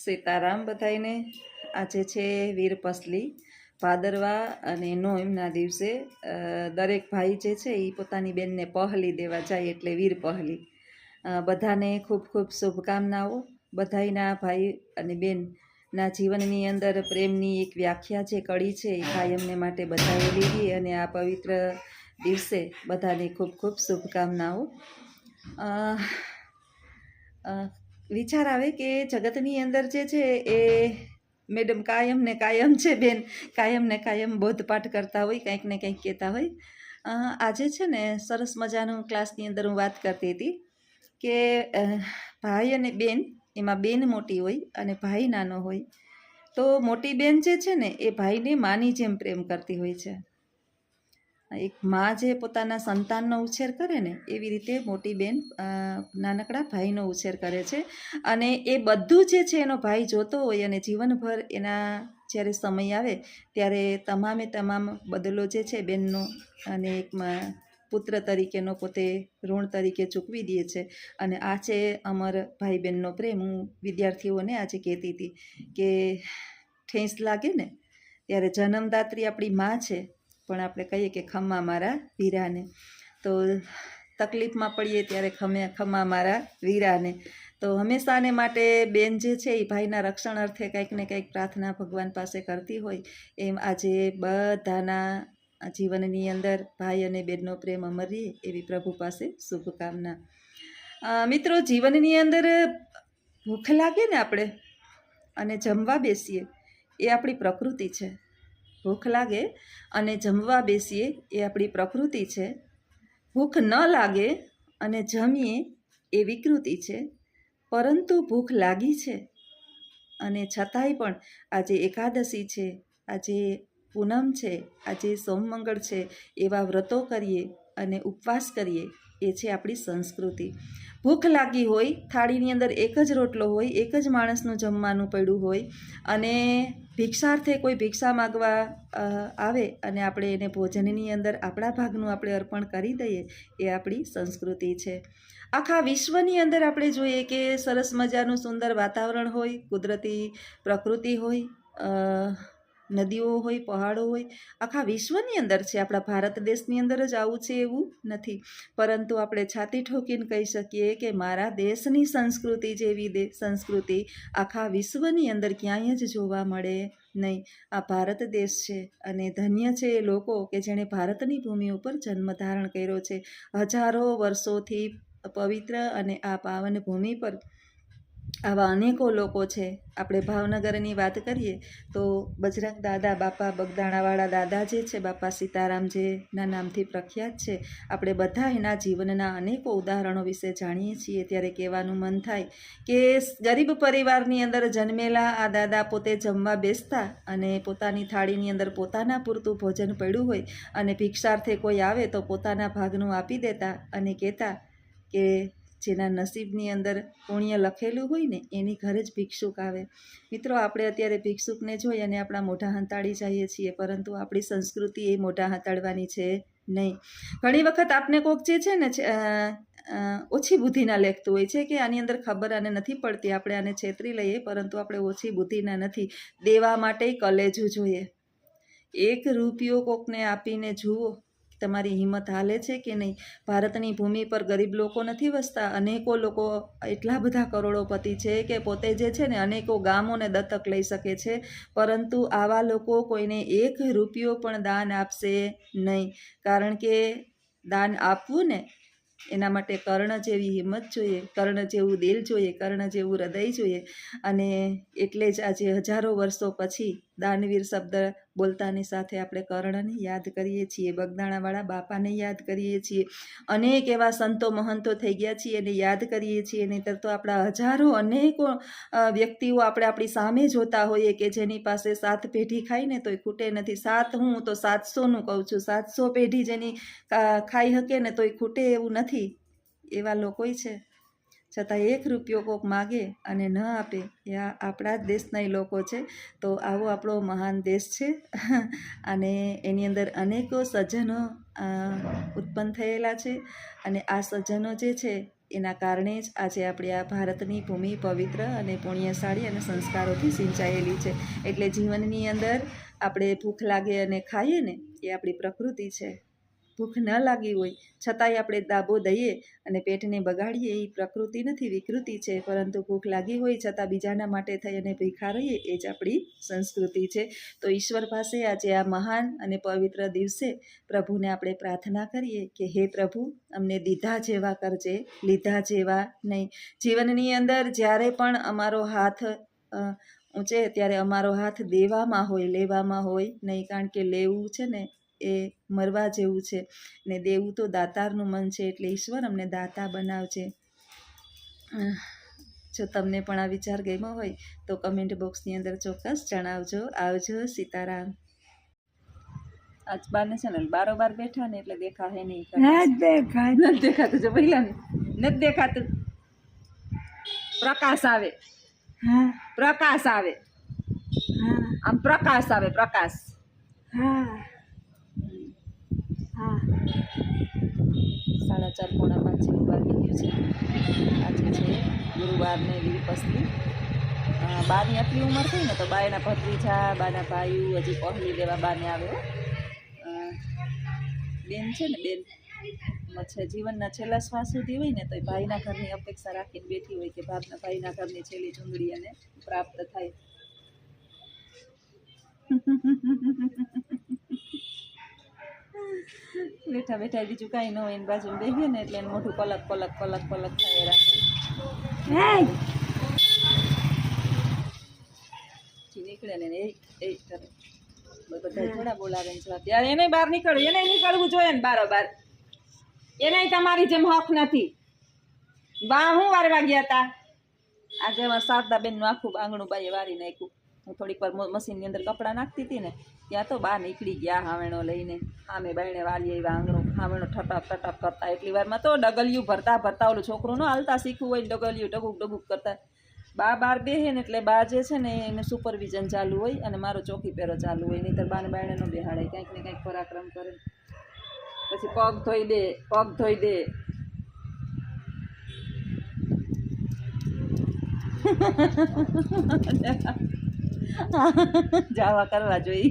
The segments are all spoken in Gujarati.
સીતારામ બધાઈને। આજે છે વીરપસલી ભાદરવા અને નોમના દિવસે દરેક ભાઈ જે છે એ પોતાની બેનને પહલી દેવા જાય એટલે વીરપહલી। બધાને ખૂબ ખૂબ શુભકામનાઓ। બધાયના ભાઈ અને બેનના જીવનની અંદર પ્રેમની એક વ્યાખ્યા જે કડી છે એ કાયમને માટે બધાએ લીધી અને આ પવિત્ર દિવસે બધાને ખૂબ ખૂબ શુભકામનાઓ। વિચાર આવે કે જગતની અંદર જે છે એ મેડમ કાયમ ને કાયમ છે બેન કાયમ ને કાયમ બોધપાઠ કરતા હોય, કંઈક ને કંઈક કહેતા હોય। આજે છે ને સરસ મજાનું ક્લાસની અંદર હું વાત કરતી હતી કે ભાઈ અને બેન, એમાં બેન મોટી હોય અને ભાઈ નાનો હોય, તો મોટી બેન જે છે ને એ ભાઈને માની જેમ પ્રેમ કરતી હોય છે। એક મા જે પોતાના સંતાનનો ઉછેર કરે ને એવી રીતે મોટી બેન નાનકડા ભાઈનો ઉછેર કરે છે અને એ બધું જે છે એનો ભાઈ જોતો હોય અને જીવનભર એના જ્યારે સમય આવે ત્યારે તમામે તમામ બદલો જે છે બેનનો અને એક પુત્ર તરીકેનો પોતે ઋણ તરીકે ચૂકવી દે છે। અને આ છે અમર ભાઈ બહેનનો પ્રેમ। હું વિદ્યાર્થીઓને આજે કહેતી હતી કે ઠેંસ લાગે ને ત્યારે જન્મદાત્રી આપણી મા છે, પણ આપણે કહીએ કે ખમ્મા મારા વીરાને, તો તકલીફમાં પડીએ ત્યારે ખમ્મા મારા વીરાને। તો હંમેશાને માટે બેન જે છે એ ભાઈના રક્ષણ અર્થે કંઈક ને કંઈક પ્રાર્થના ભગવાન પાસે કરતી હોય, એમ આજે બધાના જીવનની અંદર ભાઈ અને બેનનો પ્રેમ અમર રહે એવી પ્રભુ પાસે શુભકામના। મિત્રો, જીવનની અંદર ભૂખ લાગે ને આપણે અને જમવા બેસીએ એ આપણી પ્રકૃતિ છે। ભૂખ લાગે અને જમવા બેસીએ એ આપણી પ્રકૃતિ છે। ભૂખ ન લાગે અને જમીએ એ વિકૃતિ છે, પરંતુ ભૂખ લાગી છે અને છતાંય પણ આજે એકાદશી છે, આજે પૂનમ છે, આજે સોમમંગળ છે, એવા વ્રતો કરીએ અને ઉપવાસ કરીએ એ છે આપણી સંસ્કૃતિ। ભૂખ લાગી હોય, થાળીની અંદર એક જ રોટલો હોય, એક જ માણસનું જમવાનું પડ્યું હોય અને ભિક્ષાર્થે કોઈ ભિક્ષા માગવા આવે અને આપણે એને ભોજનની અંદર આપણા ભાગનું આપણે અર્પણ કરી દઈએ એ આપણી સંસ્કૃતિ છે। આખા વિશ્વની અંદર આપણે જોઈએ કે સરસ મજાનું સુંદર વાતાવરણ હોય, કુદરતી પ્રકૃતિ હોય, નદીઓ હોય, પહાડો હોય, આખા વિશ્વની અંદર છે। આપણા ભારત દેશની અંદર જ આવું છે એવું નથી, પરંતુ આપણે છાતી ઠોકીને કહી શકીએ કે મારા દેશની સંસ્કૃતિ જેવી સંસ્કૃતિ આખા વિશ્વની અંદર ક્યાંય જ જોવા મળે નહીં। આ ભારત દેશ છે અને ધન્ય છે એ લોકો કે જેણે ભારતની ભૂમિ ઉપર જન્મ ધારણ કર્યો છે। હજારો વર્ષોથી પવિત્ર અને આ પાવન ભૂમિ પર આવા અનેકો લોકો છે। આપણે ભાવનગરની વાત કરીએ તો બજરંગ દાદા, બાપા બગદાણાવાળા દાદા જે છે, બાપા સીતારામ જેના નામથી પ્રખ્યાત છે। આપણે બધા એના જીવનના અનેકો ઉદાહરણો વિશે જાણીએ છીએ ત્યારે કહેવાનું મન થાય કે ગરીબ પરિવારની અંદર જન્મેલા આ દાદા પોતે જમવા બેસતા અને પોતાની થાળીની અંદર પોતાના પૂરતું ભોજન પડ્યું હોય અને ભિક્ષાર્થે કોઈ આવે તો પોતાના ભાગનું આપી દેતા અને કહેતા કે જેના નસીબની અંદર પુણ્ય લખેલું હોય ને એની ઘરે જ ભિક્ષુક આવે। મિત્રો, આપણે અત્યારે ભિક્ષુકને જોઈ અને આપણા મોઢા હંતાડી જઈએ છીએ, પરંતુ આપણી સંસ્કૃતિ એ મોઢા હંતાડવાની છે નહીં। ઘણી વખત આપને કોઈક જે છે ને ઓછી બુદ્ધિના લેખતું હોય છે કે આની અંદર ખબર આને નથી પડતી, આપણે આને છેતરી લઈએ, પરંતુ આપણે ઓછી બુદ્ધિના નથી। દેવા માટે કલેજું જોઈએ। 1 રૂપિયો કોકને આપીને જુઓ તમારી હિંમત હાલે છે કે નહીં। ભારતની ભૂમિ પર ગરીબ લોકો નથી વસતા, અનેકો લોકો એટલા બધા કરોડોપતિ છે કે પોતે જે છે ને અનેકો ગામોને દત્તક લઈ શકે છે, પરંતુ આવા લોકો કોઈને 1 રૂપિયો પણ દાન આપશે નહીં, કારણ કે દાન આપવું ને એના માટે કર્ણ જેવી હિંમત જોઈએ, કર્ણ જેવું દિલ જોઈએ, કર્ણ જેવું હૃદય જોઈએ। અને એટલે જ આજે હજારો વર્ષો પછી દાનવીર શબ્દ બોલતાની સાથે આપણે કર્ણને યાદ કરીએ છીએ, બગદાણાવાળા બાપાને યાદ કરીએ છીએ, અનેક એવા સંતો મહંતો થઈ ગયા છીએ અને યાદ કરીએ છીએ। નહીંતર તો આપણા હજારો અનેકો વ્યક્તિઓ આપણે આપણી સામે જોતા હોઈએ કે જેની પાસે 7 પેઢી ખાઈને તોય ખૂટે નથી। 7 હું તો 700નું કહું છું, 700 પેઢી જેની ખાઈ શકે ને તોય ખૂટે એવું નથી, એવા લોકોય છે। છતાં 1 રૂપિયો કોક માગે અને ન આપે એ આપણા જ દેશના લોકો છે। તો આવો આપણો મહાન દેશ છે અને એની અંદર અનેકો સજ્જનો ઉત્પન્ન થયેલા છે અને આ સજ્જનો જે છે એના કારણે જ આજે આપણી આ ભારતની ભૂમિ પવિત્ર અને પુણ્યશાળી અને સંસ્કારોથી સિંચાયેલી છે. એટલે જીવનની અંદર આપણે ભૂખ લાગે અને ખાઈએ ને એ આપણી પ્રકૃતિ છે. ભૂખ ન લાગી હોય છતાંય આપણે દાબો દઈએ અને પેટને બગાડીએ એ પ્રકૃતિ નથી, વિકૃતિ છે. પરંતુ ભૂખ લાગી હોય છતાં બીજાના માટે થઈ અને ભીખા રહીએ એ જ આપણી સંસ્કૃતિ છે. તો ઈશ્વર પાસે આજે આ મહાન અને પવિત્ર દિવસે પ્રભુને આપણે પ્રાર્થના કરીએ કે હે પ્રભુ, અમને દીધા જેવા કરજે, લીધા જેવા નહીં. જીવનની અંદર જ્યારે પણ અમારો હાથ ઊંચે ત્યારે અમારો હાથ દેવામાં હોય, લેવામાં હોય નહીં. કારણ કે લેવું છે ને એ મરવા જેવું છે ને દેવું તો દાતારનું મન છે. એટલે ઈશ્વર અમને દાતા બનાવજે. જો તમને પણ આ વિચાર ગમ્યો હોય તો કમેન્ટ બોક્સની અંદર ચોક્કસ જણાવજો. આવજો. સીતારામ. આજ બારને છે ને બારોબાર બેઠા ને એટલે દેખાશે નહીં. નથી દેખાતું. જો પહેલા નથી દેખાતું. પ્રકાશ આવે, પ્રકાશ આવે, આમ પ્રકાશ આવે, પ્રકાશ. 4:30 પોણા 5 જેવું વાગી ગયું છે. આજે છે ગુરુવારને લીલપસલી. બાની આટલી ઉંમર થઈ ને તો બાયના ભત્રીજા, બાના ભાઈઓ હજી પહેલી દેવા બાને આવે. બેન છે ને, બેન છે જીવનના છેલ્લા શ્વાસ સુધી હોય ને તો ભાઈના ઘરની અપેક્ષા રાખીને બેઠી હોય કે ભાઈના ઘરની છેલ્લી ચૂંદડી એને પ્રાપ્ત થાય. બેઠા બેઠા બીજું કાંઈ ન હોય એની બાજુ બેસીએ ને એટલે એનું મોઢું પલક પલક પલક પલક થાય રાખે. નીકળે ને એ કરે. બધા થોડા બોલાવે ને જવાબ યાર એને બહાર નીકળવું, એને નીકળવું જોઈએ ને બારોબાર. એને તમારી જેમ હક નથી. બા હું વારવા ગયા હતા આજે અમારા શારદાબેનનું આખું આંગણું બાઈએ વારી નાખ્યું. હું થોડીક વાર મશીનની અંદર કપડાં નાખતી હતી ને ત્યાં તો બા નીકળી ગયા હાવેણો લઈને. આમે બાયણે વારી આવ્યા આંગણું, હાવેણો ઠટક ઠટક કરતા. એટલી વારમાં તો ડગલિયું ભરતા ભરતા ઓલું છોકરું ન હાલતા શીખવું હોય ને ડગલિયું ડગુક ડગુક કરતા. બા બહાર બેસે ને એટલે બા જે છે ને એને સુપરવિઝન ચાલુ હોય અને મારો ચોકી પહેરો ચાલુ હોય. નહીંતર બાને બાયણે ન બેહાડે, કંઈક ને કંઈક પરાક્રમ કરે. પછી પગ ધોઈ દે, પગ ધોઈ દે. જાવા કરવા જોઈએ.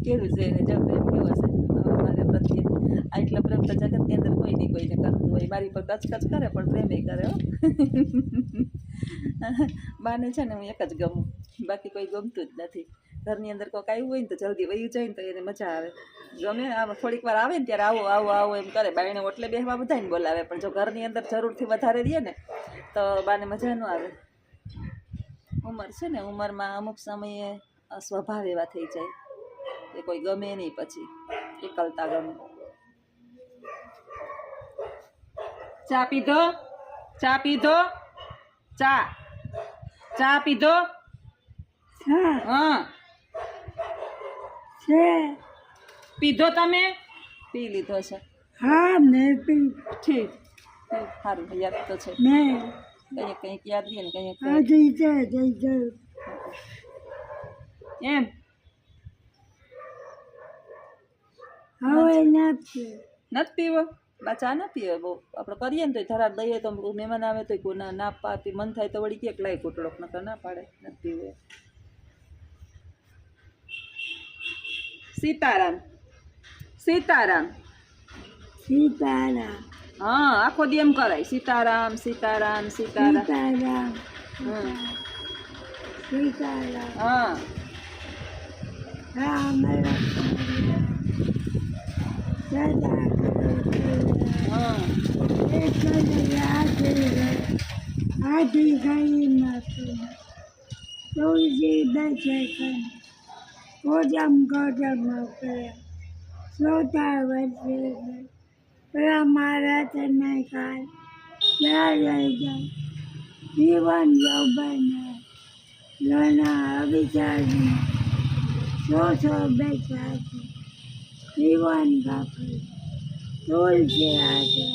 કેવું છે એને જો પ્રેમ કેવો છે મારે પ્રત્યે. આટલા પ્રેમ તો જગતની અંદર કોઈ નહીં કોઈને કરતું હોય. મારી પર કચકચ કરે પણ પ્રેમે કરે. હો બાને છે ને હું એક જ ગમું, બાકી કોઈ ગમતું જ નથી. ઘરની અંદર કોઈક આવ્યું હોય ને તો જલ્દી વયું જાય ને તો એને મજા આવે. ગમે આમ થોડીક વાર આવે ને ત્યારે આવો આવો આવો એમ કરે. બાયણે ઓટલે બેસવા બધાને બોલાવે પણ જો ઘરની અંદર જરૂરથી વધારે રહીએ ને તો બાને મજા ન આવે. ઉંમર છે ને, ઉંમરમાં અમુક સમયે સ્વભાવ એવા થઈ જાય કે કોઈ ગમે નહીં, પછી એકલતા ગમે. ચા પીધો, ચા પીધો, ચા ચા પીધો. હા પીધો તમે? પી લીધો છે. હા મેં પી. ઠીક, સારું યાદ તો છે. કંઈક કંઈક યાદ રહીએ ને કંઈક એમ. હવે નથી પીવો બા, ચા ના પીવે બહુ. આપણે કરીએ ને તો ધરાર દઈએ તો મહેમાન આવે તો કોઈ ના પાતી મન થાય તો વળી ક્યાંક લાય ઘૂંટડોક નકર ના પાડે. નથી પીવે. સીતારામ, સીતારામ, સીતારામ. હા આખો દી એમ કરાય. સીતારામ સીતારામ સીતારામ. સીતારામ. સીતારામ. હા રામ આધી ગઈ નથી તુલસી બેસે કોજમ કોજમ શ્રોતા વર્ષે મારા તને કાલ જીવન યૌવન લના અવિચારી સો બેઠા છે જીવન કાપડ તુલસી આજે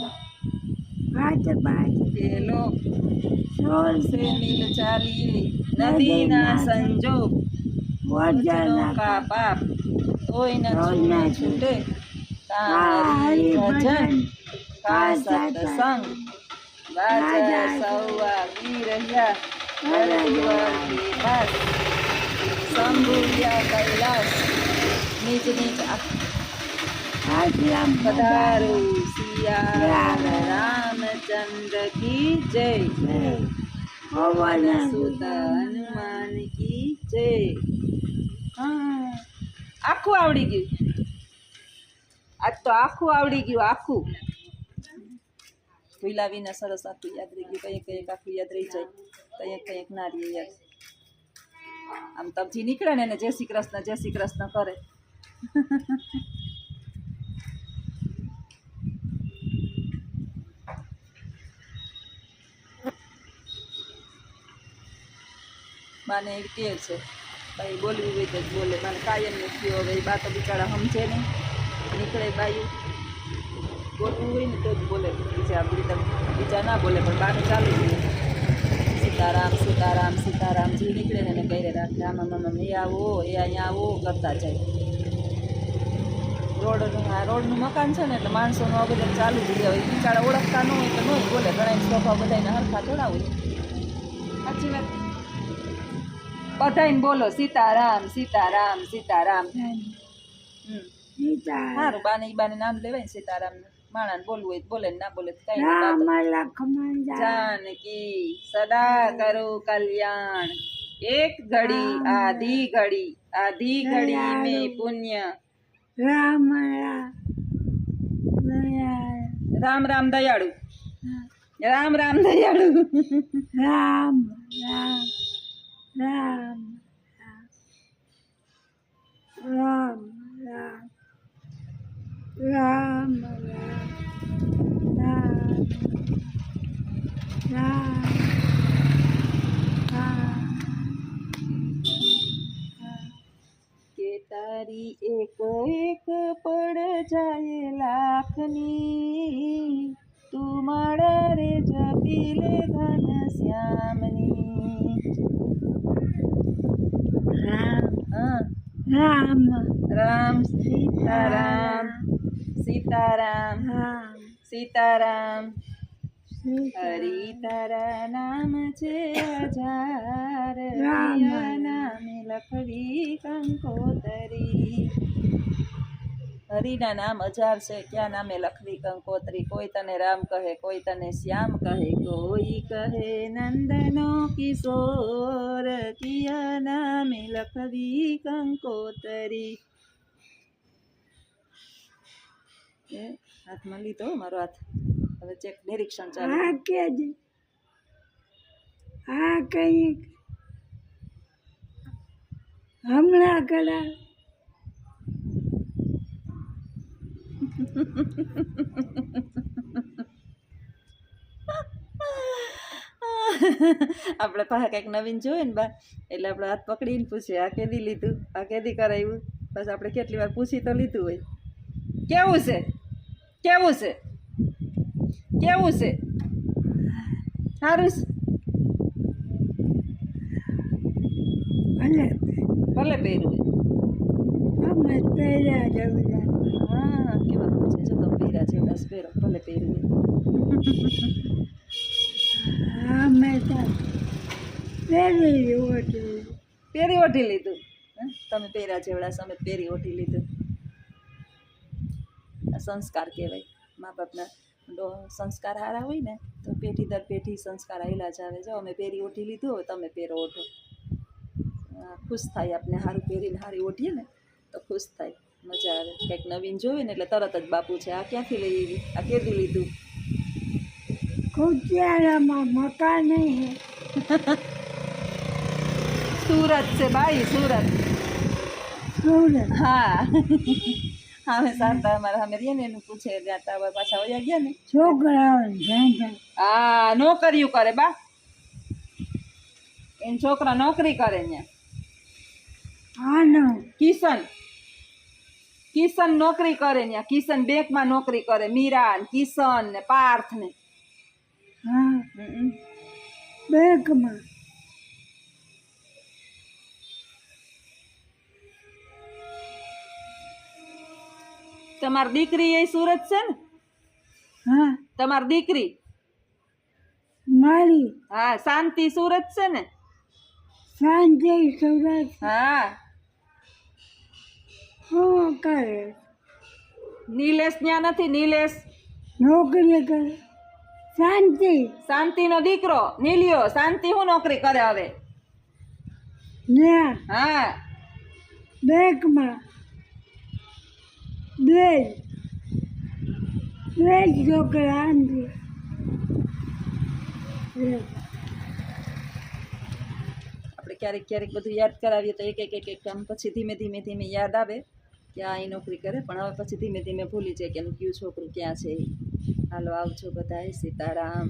હાથ બાજ પેલો સોલ से मिल चालिए नदीना संजोग वचनों का पाप कोई न छूने छूटे हरि भजन का सत्संग बाजा सौआ गी રહ્યા હરદ્વાર के पास શંભુયા કૈલાસ નીચ નીચ હાથ રામ પધારો સિયા રામચંદ્ર કી જય પવન સુત હનુમાન કી જય હા આખું આવડી ગયું આજ તો આખું આવડી ગયું આખું ભૂલા વિના સરસ આખું યાદ રહી ગયું કંઈક કંઈક આખું યાદ રહી જાય કંઈક કંઈક ના રહી યાદ આમ તબજી નીકળે ને એને જય શ્રી કૃષ્ણ કરે બાને એવી ટેવ છે ભાઈ બોલવું હોય તો જ બોલે બાને કાયમ નથી હવે એ બા તો બિચારા સમજે નહીં નીકળે બાયું બોલવું હોય ને તો જ બોલે બીજા ના બોલે પણ બાને ચાલુ જ હોય સીતારામ સીતારામ સીતારામ જે નીકળે ને એને કહી રાખે આમાં મમ્મ એ આવો એ અહીંયા આવો કરતા જાય રોડનું મકાન છે ને એટલે માણસોનું આ બધા ચાલુ જ રહે હોય બિચારા ઓળખતા ન હોય તો ન જ બોલે ઘણા સ્વભાવ બધાને હરખા થોડા હોય સાચી વાત બધાને બોલો સીતારામ સીતારામ સીતારામ સારું બાને ઈ બાને નામ લેવાય ને સીતારામ માણાને બોલવું હોય તો બોલે ને ના બોલે તો કઈ રામ લખમણ जानकी सदा करो कल्याण एक घड़ी आधी घड़ी में पुण्य રામ राम राम दयाळु राम राम दयाळु રામ રામ રામ રામ રામ રામ કે તારી એક એક પડ જાય લાખની તું માળા રે જપી લે ઘન શ્યામની હા રામ રામ સીતારામ સીતારામ સીતારામ હરિ તારા નામ છે હજાર નામે લખવી કંકોતરી હરિના નામ 1000 છે ક્યાં નામે લખવી કંકોતરી કોઈ તને રામ કહે કોઈ તને શ્યામ કહે કોઈ કહે નંદનો કિશોર કિયા નામે લખવી કંકોતરી હાથમાં લીધો મારો હાથ હવે ચેક નિરીક્ષણ ચાલુ આ કે આ કંઈક હમણાં કરા આપણે પાસે કંઈક નવીન જોઈએ ને બા એટલે આપણે હાથ પકડીને પૂછીએ આ કેદી લીધું આ કેદી કરાવ્યું બસ આપણે કેટલી વાર પૂછી તો લીધું હોય કેવું છે કેવું છે કેવું છે સારું ભલે ભલે પહેર્યું અમે પહેર્યા જવું હા કેવા છે જો તમે પહેર્યા છે બસ પહેરો ભલે પહેર્યું અમે તો પહેરી ઓઢી પહેરી ઓઢી લીધું તમે પહેર્યા જેવડા સમય પહેરી ઓઢી લીધું આ સંસ્કાર કહેવાય મા બાપના સંસ્કાર સારા હોય ને તો પેઢી દર પેઢી સંસ્કાર આવેલા જ આવે જો અમે પહેરી ઓઢી લીધું હોય તમે પહેરો ઓઢો ખુશ થાય આપણે સારું પહેરીને સારી ઓઢીએ ને તો ખુશ થાય મજા આવે કંઈક નવીન જોવે ને એટલે તરત જ બાપુ છે આ ક્યાંથી લઈ આવી આ કેદી લીધું કુતિયારામાં મકાન નહીં સુરત છે ભાઈ સુરત સુરત હા અમે શાંતા અમારા અમે રહીએ ને એનું પૂછે ત્યાં હવે પાછા વયા ગયા ને છોકરાઓ ધંધા હા નોકરીઓ કરે બા એને છોકરા નોકરી કરે ત્યાં આનો કિશન નોકરી કરે ત્યાં કિશન બેંકમાં નોકરી કરે મીરા ને કિશન ને પાર્થ ને હા હમ. બેંકમાં. તમારી દીકરી એ સુરત છે ને? હા તમારી દીકરી મારી હા શાંતિ સુરત છે ને? સાંજે સુરત હા શું કરે? નિલેશ ત્યાં નથી? નિલેશ નોકરી કરે. શાંતિ શાંતિનો દીકરો નીલિયો. શાંતિ શું નોકરી કરે હવે? ત્યાં હા બેંકમાં બે છોકરા આંધી આપણે ક્યારેક ક્યારેક બધું યાદ કરાવીએ તો એક કામ પછી ધીમે ધીમે ધીમે યાદ આવે કે આ એ નોકરી કરે, પણ હવે પછી ધીમે ધીમે ભૂલી જાય કે એનું કયું છોકરું ક્યાં છે. હાલો આવજો બધાય, સીતારામ.